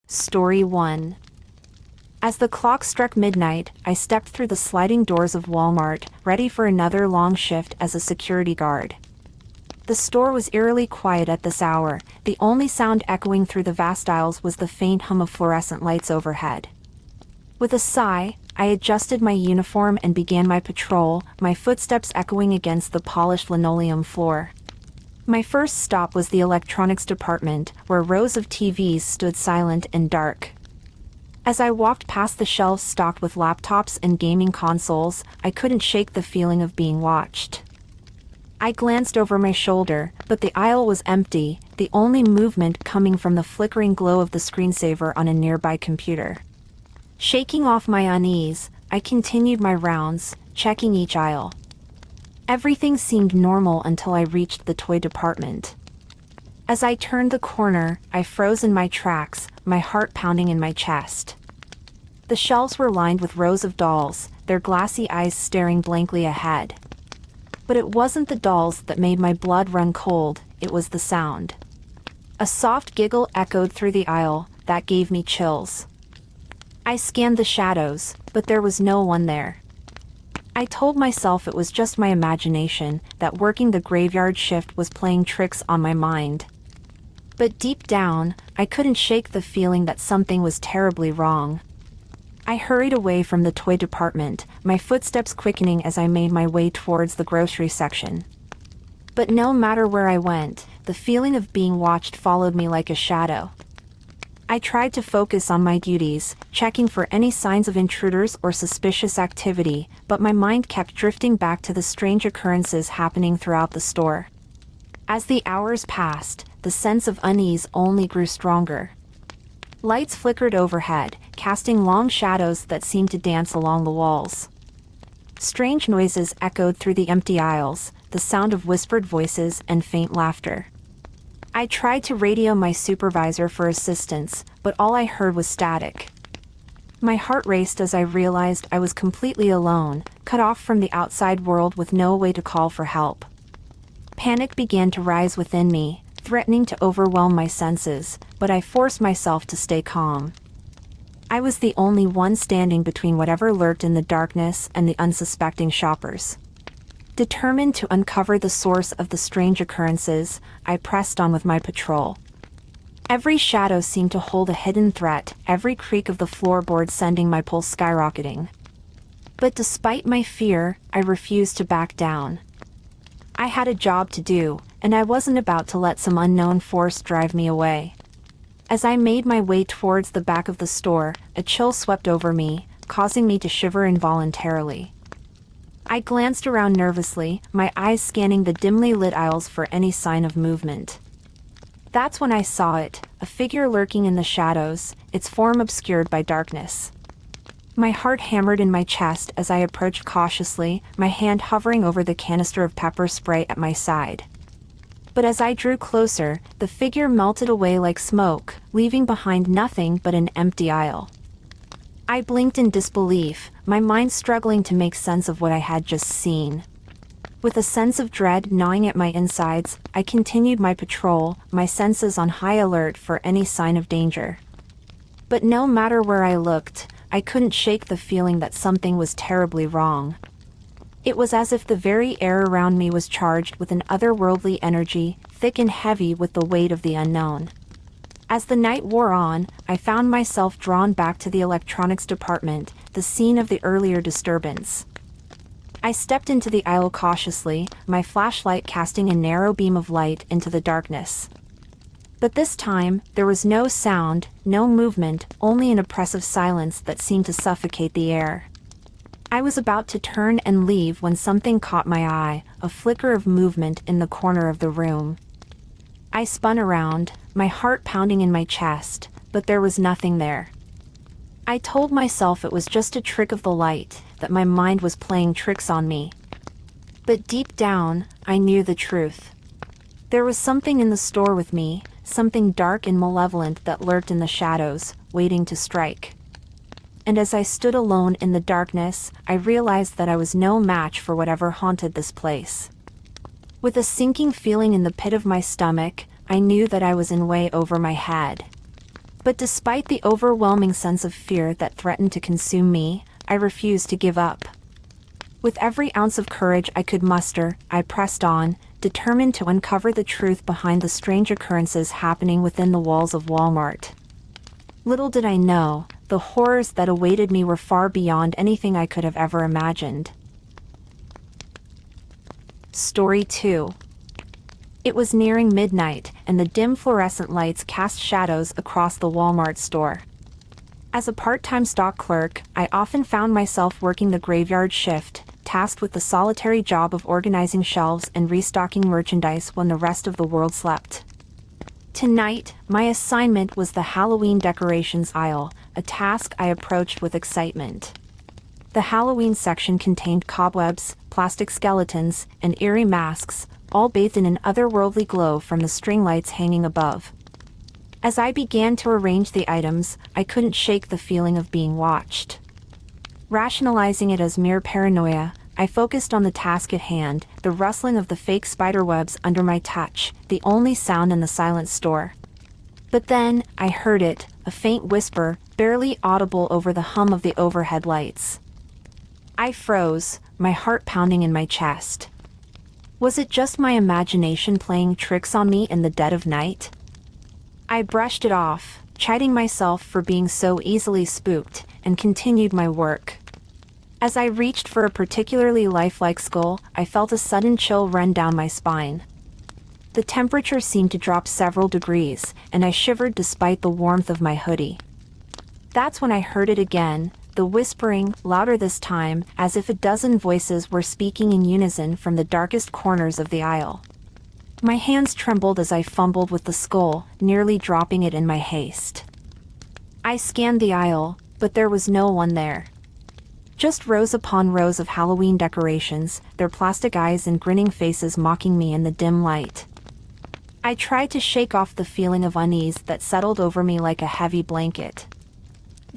Story 1. As the clock struck midnight, I stepped through the sliding doors of Walmart, ready for another long shift as a security guard. The store was eerily quiet at this hour. The only sound echoing through the vast aisles was the faint hum of fluorescent lights overhead. With a sigh, I adjusted my uniform and began my patrol, my footsteps echoing against the polished linoleum floor. My first stop was the electronics department, where rows of TVs stood silent and dark. As I walked past the shelves stocked with laptops and gaming consoles, I couldn't shake the feeling of being watched. I glanced over my shoulder, but the aisle was empty, the only movement coming from the flickering glow of the screensaver on a nearby computer. Shaking off my unease, I continued my rounds, checking each aisle. Everything seemed normal until I reached the toy department. As I turned the corner, I froze in my tracks, my heart pounding in my chest. The shelves were lined with rows of dolls, their glassy eyes staring blankly ahead. But it wasn't the dolls that made my blood run cold, it was the sound. A soft giggle echoed through the aisle, that gave me chills. I scanned the shadows, but there was no one there. I told myself it was just my imagination, that working the graveyard shift was playing tricks on my mind. But deep down, I couldn't shake the feeling that something was terribly wrong. I hurried away from the toy department, my footsteps quickening as I made my way towards the grocery section. But no matter where I went, the feeling of being watched followed me like a shadow. I tried to focus on my duties, checking for any signs of intruders or suspicious activity, but my mind kept drifting back to the strange occurrences happening throughout the store. As the hours passed, the sense of unease only grew stronger. Lights flickered overhead, casting long shadows that seemed to dance along the walls. Strange noises echoed through the empty aisles, the sound of whispered voices and faint laughter. I tried to radio my supervisor for assistance, but all I heard was static. My heart raced as I realized I was completely alone, cut off from the outside world with no way to call for help. Panic began to rise within me, threatening to overwhelm my senses, but I forced myself to stay calm. I was the only one standing between whatever lurked in the darkness and the unsuspecting shoppers. Determined to uncover the source of the strange occurrences, I pressed on with my patrol. Every shadow seemed to hold a hidden threat, every creak of the floorboard sending my pulse skyrocketing. But despite my fear, I refused to back down. I had a job to do, and I wasn't about to let some unknown force drive me away. As I made my way towards the back of the store, a chill swept over me, causing me to shiver involuntarily. I glanced around nervously, my eyes scanning the dimly lit aisles for any sign of movement. That's when I saw it, a figure lurking in the shadows, its form obscured by darkness. My heart hammered in my chest as I approached cautiously, my hand hovering over the canister of pepper spray at my side. But as I drew closer, the figure melted away like smoke, leaving behind nothing but an empty aisle. I blinked in disbelief, my mind struggling to make sense of what I had just seen. With a sense of dread gnawing at my insides, I continued my patrol, my senses on high alert for any sign of danger. But no matter where I looked, I couldn't shake the feeling that something was terribly wrong. It was as if the very air around me was charged with an otherworldly energy, thick and heavy with the weight of the unknown. As the night wore on, I found myself drawn back to the electronics department, the scene of the earlier disturbance. I stepped into the aisle cautiously, my flashlight casting a narrow beam of light into the darkness. But this time, there was no sound, no movement, only an oppressive silence that seemed to suffocate the air. I was about to turn and leave when something caught my eye, a flicker of movement in the corner of the room. I spun around, my heart pounding in my chest, but there was nothing there. I told myself it was just a trick of the light, that my mind was playing tricks on me. But deep down, I knew the truth. There was something in the store with me, something dark and malevolent that lurked in the shadows, waiting to strike. And as I stood alone in the darkness, I realized that I was no match for whatever haunted this place. With a sinking feeling in the pit of my stomach, I knew that I was in way over my head. But despite the overwhelming sense of fear that threatened to consume me, I refused to give up. With every ounce of courage I could muster, I pressed on, determined to uncover the truth behind the strange occurrences happening within the walls of Walmart. Little did I know, the horrors that awaited me were far beyond anything I could have ever imagined. Story 2. It was nearing midnight, and the dim fluorescent lights cast shadows across the Walmart store. As a part-time stock clerk, I often found myself working the graveyard shift, tasked with the solitary job of organizing shelves and restocking merchandise when the rest of the world slept. Tonight, my assignment was the Halloween decorations aisle, a task I approached with excitement. The Halloween section contained cobwebs, plastic skeletons, and eerie masks, all bathed in an otherworldly glow from the string lights hanging above. As I began to arrange the items, I couldn't shake the feeling of being watched. Rationalizing it as mere paranoia, I focused on the task at hand, the rustling of the fake spiderwebs under my touch, the only sound in the silent store. But then, I heard it, a faint whisper, barely audible over the hum of the overhead lights. I froze, my heart pounding in my chest. Was it just my imagination playing tricks on me in the dead of night? I brushed it off, chiding myself for being so easily spooked, and continued my work. As I reached for a particularly lifelike skull, I felt a sudden chill run down my spine. The temperature seemed to drop several degrees, and I shivered despite the warmth of my hoodie. That's when I heard it again, the whispering, louder this time, as if a dozen voices were speaking in unison from the darkest corners of the aisle. My hands trembled as I fumbled with the skull, nearly dropping it in my haste. I scanned the aisle, but there was no one there. Just rows upon rows of Halloween decorations, their plastic eyes and grinning faces mocking me in the dim light. I tried to shake off the feeling of unease that settled over me like a heavy blanket.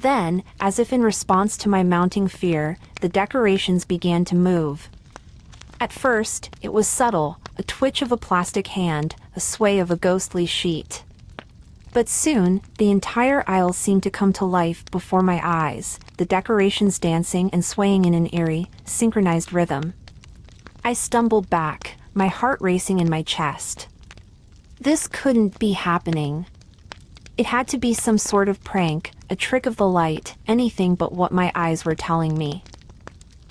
Then, as if in response to my mounting fear, the decorations began to move. At first, it was subtle, a twitch of a plastic hand, a sway of a ghostly sheet. But soon, the entire aisle seemed to come to life before my eyes, the decorations dancing and swaying in an eerie, synchronized rhythm. I stumbled back, my heart racing in my chest. This couldn't be happening. It had to be some sort of prank, a trick of the light, anything but what my eyes were telling me.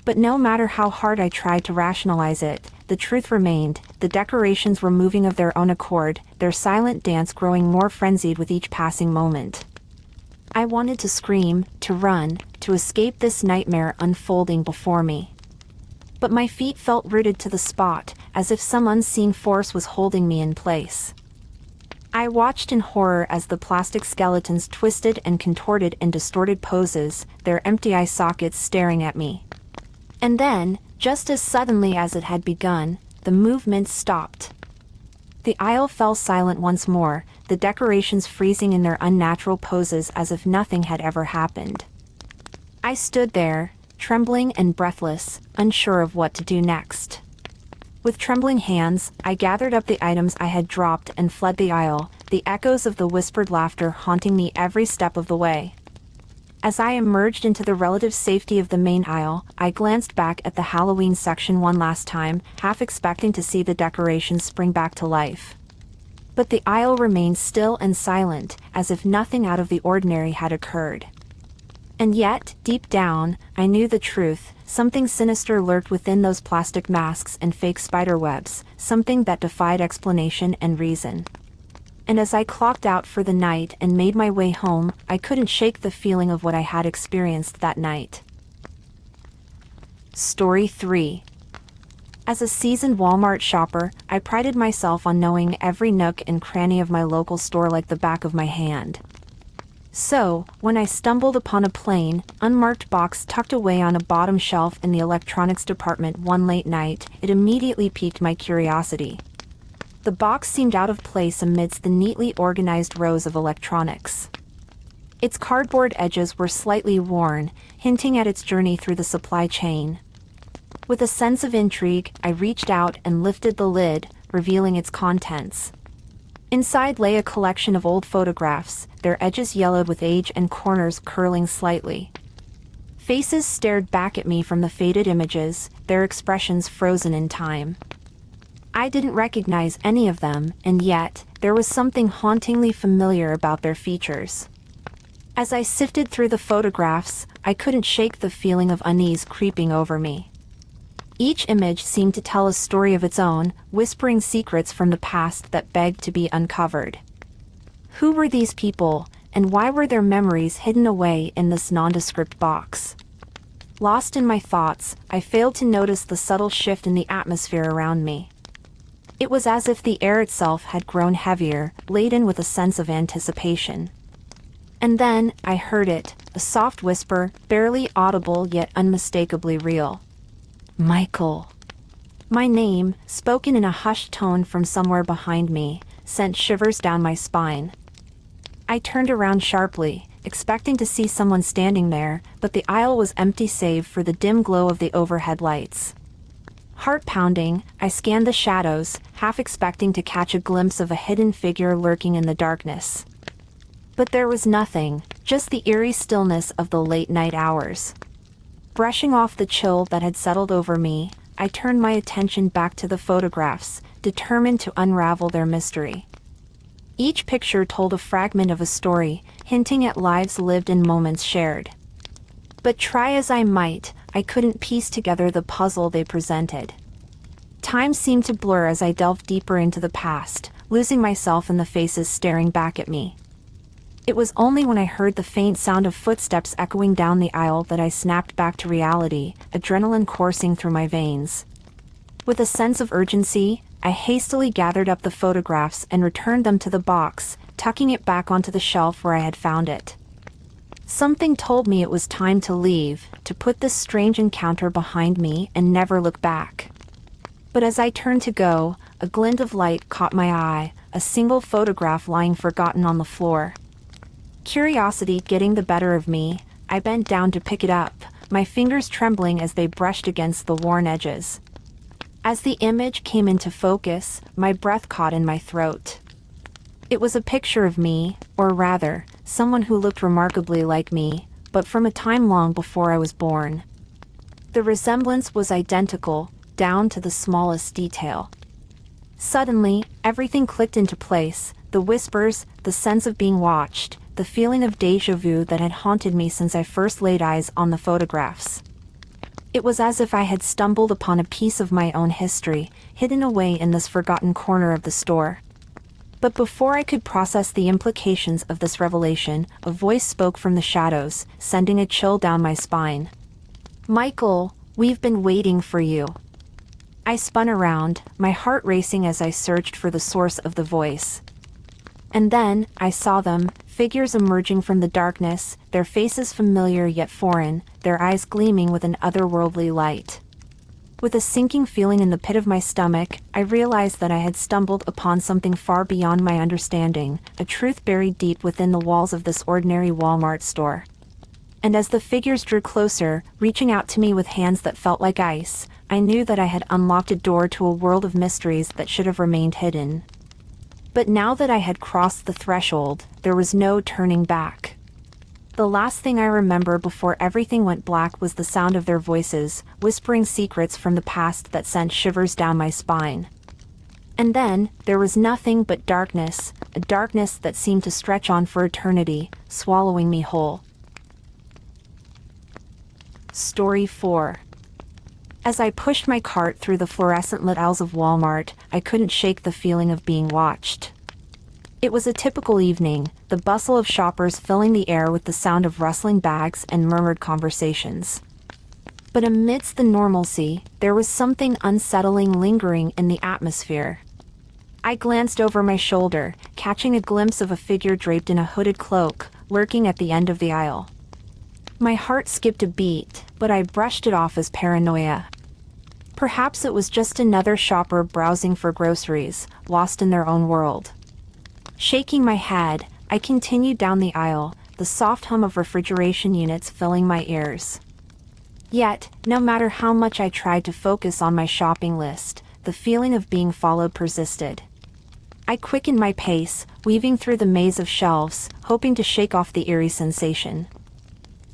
But no matter how hard I tried to rationalize it, the truth remained, the decorations were moving of their own accord, their silent dance growing more frenzied with each passing moment. I wanted to scream, to run, to escape this nightmare unfolding before me. But my feet felt rooted to the spot, as if some unseen force was holding me in place. I watched in horror as the plastic skeletons twisted and contorted in distorted poses, their empty eye sockets staring at me. And then, just as suddenly as it had begun, the movement stopped. The aisle fell silent once more, the decorations freezing in their unnatural poses as if nothing had ever happened. I stood there, trembling and breathless, unsure of what to do next. With trembling hands, I gathered up the items I had dropped and fled the aisle, the echoes of the whispered laughter haunting me every step of the way. As I emerged into the relative safety of the main aisle, I glanced back at the Halloween section one last time, half expecting to see the decorations spring back to life. But the aisle remained still and silent, as if nothing out of the ordinary had occurred. And yet, deep down, I knew the truth. Something sinister lurked within those plastic masks and fake spiderwebs, something that defied explanation and reason. And as I clocked out for the night and made my way home, I couldn't shake the feeling of what I had experienced that night. Story 3. As a seasoned Walmart shopper, I prided myself on knowing every nook and cranny of my local store like the back of my hand. So, when I stumbled upon a plain, unmarked box tucked away on a bottom shelf in the electronics department one late night, it immediately piqued my curiosity. The box seemed out of place amidst the neatly organized rows of electronics. Its cardboard edges were slightly worn, hinting at its journey through the supply chain. With a sense of intrigue, I reached out and lifted the lid, revealing its contents. Inside lay a collection of old photographs, their edges yellowed with age and corners curling slightly. Faces stared back at me from the faded images, their expressions frozen in time. I didn't recognize any of them, and yet, there was something hauntingly familiar about their features. As I sifted through the photographs, I couldn't shake the feeling of unease creeping over me. Each image seemed to tell a story of its own, whispering secrets from the past that begged to be uncovered. Who were these people, and why were their memories hidden away in this nondescript box? Lost in my thoughts, I failed to notice the subtle shift in the atmosphere around me. It was as if the air itself had grown heavier, laden with a sense of anticipation. And then, I heard it, a soft whisper, barely audible yet unmistakably real. Michael. My name, spoken in a hushed tone from somewhere behind me, sent shivers down my spine. I turned around sharply, expecting to see someone standing there, but the aisle was empty save for the dim glow of the overhead lights. Heart pounding, I scanned the shadows, half expecting to catch a glimpse of a hidden figure lurking in the darkness. But there was nothing, just the eerie stillness of the late-night hours. Brushing off the chill that had settled over me, I turned my attention back to the photographs, determined to unravel their mystery. Each picture told a fragment of a story, hinting at lives lived and moments shared. But try as I might, I couldn't piece together the puzzle they presented. Time seemed to blur as I delved deeper into the past, losing myself in the faces staring back at me. It was only when I heard the faint sound of footsteps echoing down the aisle that I snapped back to reality, adrenaline coursing through my veins. With a sense of urgency, I hastily gathered up the photographs and returned them to the box, tucking it back onto the shelf where I had found it. Something told me it was time to leave, to put this strange encounter behind me and never look back. But as I turned to go, a glint of light caught my eye, a single photograph lying forgotten on the floor. Curiosity getting the better of me, I bent down to pick it up, my fingers trembling as they brushed against the worn edges. As the image came into focus, my breath caught in my throat. It was a picture of me, or rather, someone who looked remarkably like me, but from a time long before I was born. The resemblance was identical, down to the smallest detail. Suddenly, everything clicked into place, the whispers, the sense of being watched, the feeling of déjà vu that had haunted me since I first laid eyes on the photographs. It was as if I had stumbled upon a piece of my own history, hidden away in this forgotten corner of the store. But before I could process the implications of this revelation, a voice spoke from the shadows, sending a chill down my spine. Michael, we've been waiting for you. I spun around, my heart racing as I searched for the source of the voice. And then, I saw them, figures emerging from the darkness, their faces familiar yet foreign, their eyes gleaming with an otherworldly light. With a sinking feeling in the pit of my stomach, I realized that I had stumbled upon something far beyond my understanding, a truth buried deep within the walls of this ordinary Walmart store. And as the figures drew closer, reaching out to me with hands that felt like ice, I knew that I had unlocked a door to a world of mysteries that should have remained hidden. But now that I had crossed the threshold, there was no turning back. The last thing I remember before everything went black was the sound of their voices, whispering secrets from the past that sent shivers down my spine. And then, there was nothing but darkness, a darkness that seemed to stretch on for eternity, swallowing me whole. Story 4. As I pushed my cart through the fluorescent-lit aisles of Walmart, I couldn't shake the feeling of being watched. It was a typical evening, the bustle of shoppers filling the air with the sound of rustling bags and murmured conversations. But amidst the normalcy, there was something unsettling lingering in the atmosphere. I glanced over my shoulder, catching a glimpse of a figure draped in a hooded cloak, lurking at the end of the aisle. My heart skipped a beat, but I brushed it off as paranoia. Perhaps it was just another shopper browsing for groceries, lost in their own world. Shaking my head, I continued down the aisle, the soft hum of refrigeration units filling my ears. Yet, no matter how much I tried to focus on my shopping list, the feeling of being followed persisted. I quickened my pace, weaving through the maze of shelves, hoping to shake off the eerie sensation.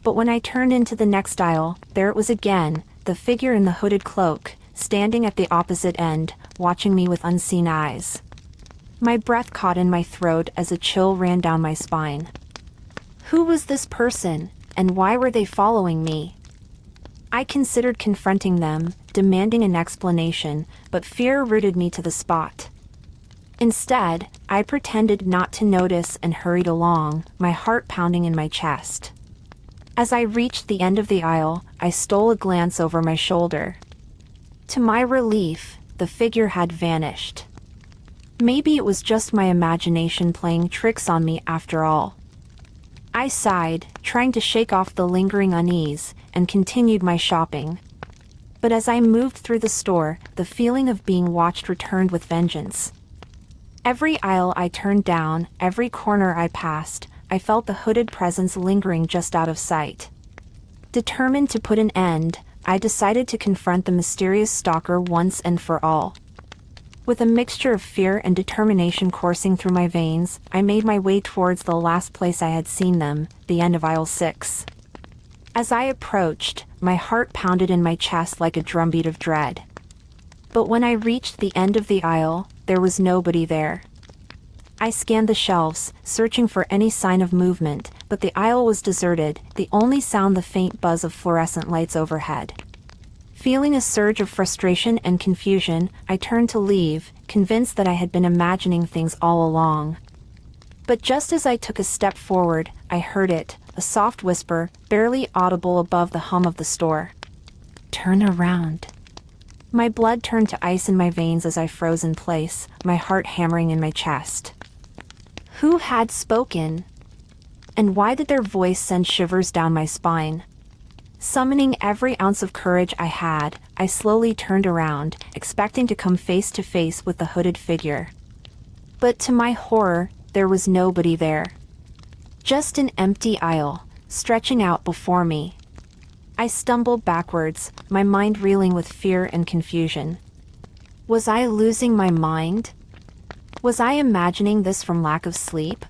But when I turned into the next aisle, there it was again, the figure in the hooded cloak, standing at the opposite end, watching me with unseen eyes. My breath caught in my throat as a chill ran down my spine. Who was this person, and why were they following me? I considered confronting them, demanding an explanation, but fear rooted me to the spot. Instead, I pretended not to notice and hurried along, my heart pounding in my chest. As I reached the end of the aisle, I stole a glance over my shoulder. To my relief, the figure had vanished. Maybe it was just my imagination playing tricks on me after all. I sighed, trying to shake off the lingering unease, and continued my shopping. But as I moved through the store, the feeling of being watched returned with vengeance. Every aisle I turned down, every corner I passed, I felt the hooded presence lingering just out of sight. Determined to put an end, I decided to confront the mysterious stalker once and for all. With a mixture of fear and determination coursing through my veins, I made my way towards the last place I had seen them, the end of aisle 6. As I approached, my heart pounded in my chest like a drumbeat of dread. But when I reached the end of the aisle, there was nobody there. I scanned the shelves, searching for any sign of movement, but the aisle was deserted, the only sound the faint buzz of fluorescent lights overhead. Feeling a surge of frustration and confusion, I turned to leave, convinced that I had been imagining things all along. But just as I took a step forward, I heard it, a soft whisper, barely audible above the hum of the store. "Turn around." My blood turned to ice in my veins as I froze in place, my heart hammering in my chest. Who had spoken? And why did their voice send shivers down my spine? Summoning every ounce of courage I had, I slowly turned around, expecting to come face to face with the hooded figure. But to my horror, there was nobody there. Just an empty aisle, stretching out before me. I stumbled backwards, my mind reeling with fear and confusion. Was I losing my mind? Was I imagining this from lack of sleep?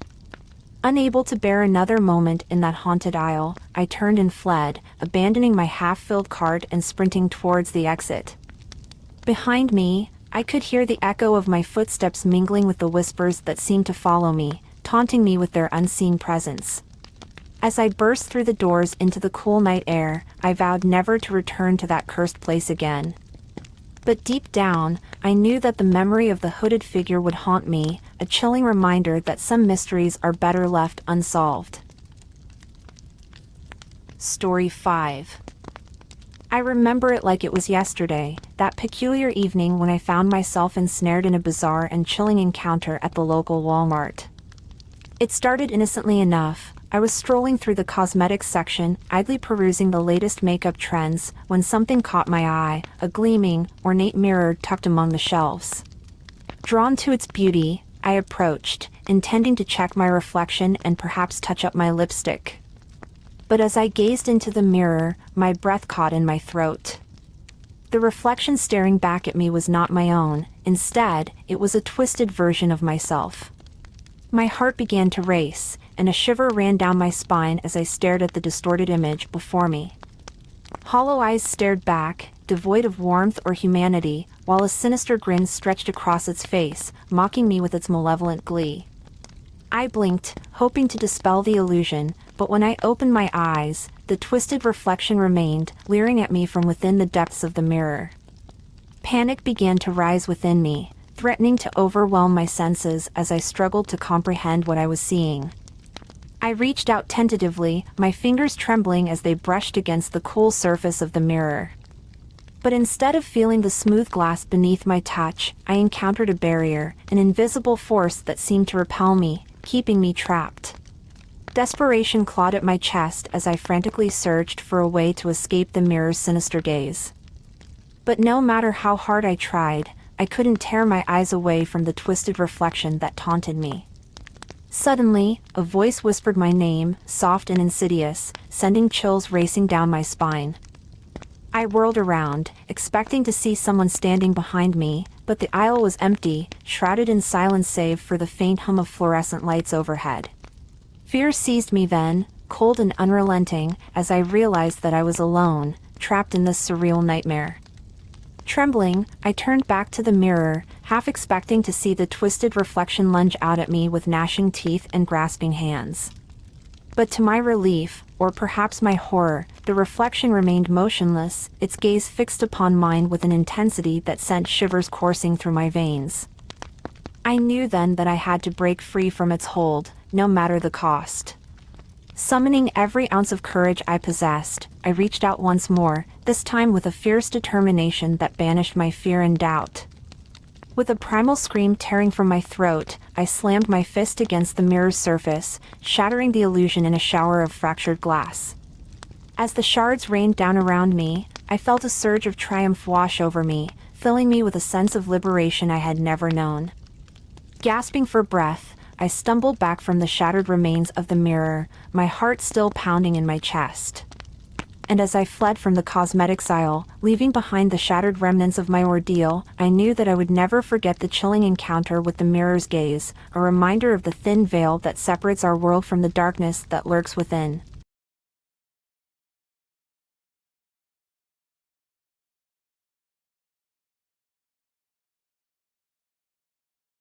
Unable to bear another moment in that haunted aisle, I turned and fled, abandoning my half-filled cart and sprinting towards the exit. Behind me, I could hear the echo of my footsteps mingling with the whispers that seemed to follow me, taunting me with their unseen presence. As I burst through the doors into the cool night air, I vowed never to return to that cursed place again. But deep down, I knew that the memory of the hooded figure would haunt me, a chilling reminder that some mysteries are better left unsolved. Story 5. I remember it like it was yesterday, that peculiar evening when I found myself ensnared in a bizarre and chilling encounter at the local Walmart. It started innocently enough. I was strolling through the cosmetics section, idly perusing the latest makeup trends, when something caught my eye, a gleaming, ornate mirror tucked among the shelves. Drawn to its beauty, I approached, intending to check my reflection and perhaps touch up my lipstick. But as I gazed into the mirror, my breath caught in my throat. The reflection staring back at me was not my own, instead, it was a twisted version of myself. My heart began to race, and a shiver ran down my spine as I stared at the distorted image before me. Hollow eyes stared back, devoid of warmth or humanity, while a sinister grin stretched across its face, mocking me with its malevolent glee. I blinked, hoping to dispel the illusion, but when I opened my eyes, the twisted reflection remained, leering at me from within the depths of the mirror. Panic began to rise within me, threatening to overwhelm my senses as I struggled to comprehend what I was seeing. I reached out tentatively, my fingers trembling as they brushed against the cool surface of the mirror. But instead of feeling the smooth glass beneath my touch, I encountered a barrier, an invisible force that seemed to repel me, keeping me trapped. Desperation clawed at my chest as I frantically searched for a way to escape the mirror's sinister gaze. But no matter how hard I tried, I couldn't tear my eyes away from the twisted reflection that taunted me. Suddenly, a voice whispered my name, soft and insidious, sending chills racing down my spine. I whirled around, expecting to see someone standing behind me, but the aisle was empty, shrouded in silence save for the faint hum of fluorescent lights overhead. Fear seized me then, cold and unrelenting, as I realized that I was alone, trapped in this surreal nightmare. Trembling, I turned back to the mirror, half expecting to see the twisted reflection lunge out at me with gnashing teeth and grasping hands. But to my relief, or perhaps my horror, the reflection remained motionless, its gaze fixed upon mine with an intensity that sent shivers coursing through my veins. I knew then that I had to break free from its hold, no matter the cost. Summoning every ounce of courage I possessed, I reached out once more, this time with a fierce determination that banished my fear and doubt. With a primal scream tearing from my throat, I slammed my fist against the mirror's surface, shattering the illusion in a shower of fractured glass. As the shards rained down around me, I felt a surge of triumph wash over me, filling me with a sense of liberation I had never known. Gasping for breath, I stumbled back from the shattered remains of the mirror, my heart still pounding in my chest. And as I fled from the cosmetics aisle, leaving behind the shattered remnants of my ordeal, I knew that I would never forget the chilling encounter with the mirror's gaze, a reminder of the thin veil that separates our world from the darkness that lurks within.